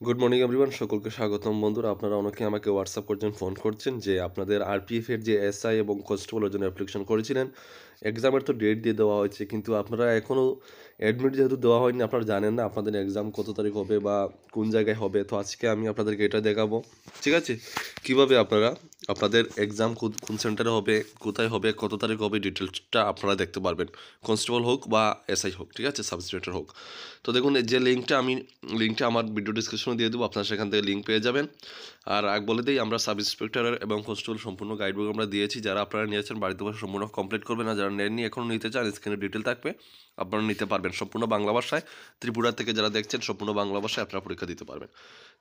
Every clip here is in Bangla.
গুড মর্নিং এভরিওয়ান, সকলকে স্বাগতম। বন্ধুরা, আপনারা অনেকে আমাকে হোয়াটসঅ্যাপ করছেন, ফোন করছেন যে আপনাদের আরপিএফ এর যে এসআই এবং কনস্টেবলের জন্য অ্যাপ্লিকেশন করেছিলেন, এক্সামের তো ডেট দিয়ে দেওয়া হয়েছে, কিন্তু আপনারা এখনও অ্যাডমিট যেহেতু দেওয়া হয়নি, আপনারা জানেন না আপনাদের এক্সাম কত তারিখ হবে বা কোন জায়গায় হবে। তো আজকে আমি আপনাদেরকে এটা দেখাবো, ঠিক আছে, কিভাবে আপনারা আপনাদের এক্সাম কোন সেন্টারে হবে, কোথায় হবে, কত তারিখ হবে, ডিটেলসটা আপনারা দেখতে পারবেন, কনস্টেবল হোক বা এসআই হোক, ঠিক আছে, সাব ইন্সপেক্টর হোক। তো দেখুন, এই যে লিঙ্কটা আমার ভিডিও ডিসক্রিপশনে দিয়ে দেবো, আপনারা সেখান থেকে লিঙ্ক পেয়ে যাবেন। আর বলে দিই, আমরা সাব ইন্সপেক্টরের এবং কনস্টেবল সম্পূর্ণ গাইডবুক আমরা দিয়েছি। যারা আপনারা নিয়েছেন বাড়িতে বসে সম্পূর্ণ কমপ্লিট করবেন, আর যারা নেননি এখনও নিতে চান, স্ক্রিনে ডিটেল থাকবে, আপনারা নিতে পারবেন সম্পূর্ণ বাংলা ভাষায়। ত্রিপুরা থেকে যারা দেখছেন, সম্পূর্ণ বাংলা ভাষায় আপনারা পরীক্ষা দিতে পারবেন।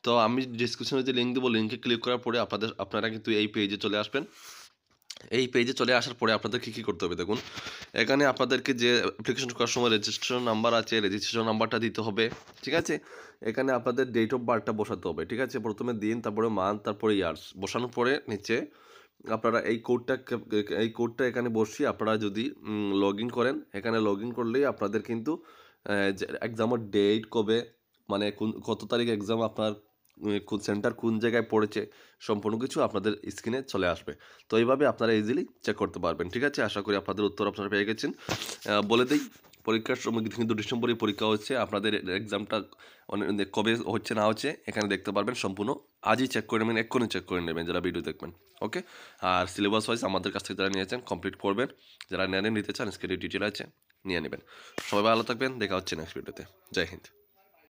তো আমি ডিসক্রিপশনে যে লিঙ্ক দেবো, লিঙ্কে ক্লিক করার পরে আপনারা কিন্তু এই পেজে চলে আসবেন। এই পেজে চলে আসার পরে আপনাদের কী করতে হবে দেখুন, এখানে আপনাদেরকে যে অ্যাপ্লিকেশন করার সময় রেজিস্ট্রেশন নাম্বার আছে, রেজিস্ট্রেশন নাম্বারটা দিতে হবে, ঠিক আছে। এখানে আপনাদের ডেট অফ বার্থটা বসাতে হবে, ঠিক আছে। প্রথমে দিন, তারপরে মান্থ, তারপরে ইয়ার্স বসানোর পরে নিচে আপনারা এই কোডটা এখানে বসিয়ে আপনারা যদি লগ ইন করেন, এখানে লগ ইন করলেই আপনাদের কিন্তু যে এক্সামের ডেট কবে, মানে কত তারিখ এক্সাম, আপনার কোন সেন্টার কোন জায়গায় পড়েছে, সম্পূর্ণ কিছু আপনাদের স্ক্রিনে চলে আসবে। তো এইভাবে আপনারা ইজিলি চেক করতে পারবেন, ঠিক আছে। আশা করি আপনাদের উত্তর আপনারা পেয়ে গেছেন। বলে দিই, পরীক্ষার সময় কিন্তু ডিসেম্বরে পরীক্ষা হচ্ছে। আপনাদের এক্সামটা কবে হচ্ছে না হচ্ছে এখানে দেখতে পারবেন সম্পূর্ণ। আজই চেক করে নেবেন, এক্ষুনি চেক করে নেবেন যারা ভিডিও দেখবেন, ওকে। আর সিলেবাস ওয়াইজ আমাদের কাছ থেকে যারা নিয়েছেন কমপ্লিট করবেন, যারা নিতে চান স্ক্রিনে ডিটেল আছে, নিয়ে নেবেন। সবাই ভালো থাকবেন, দেখা হচ্ছে নেক্সট ভিডিওতে। জয় হিন্দ।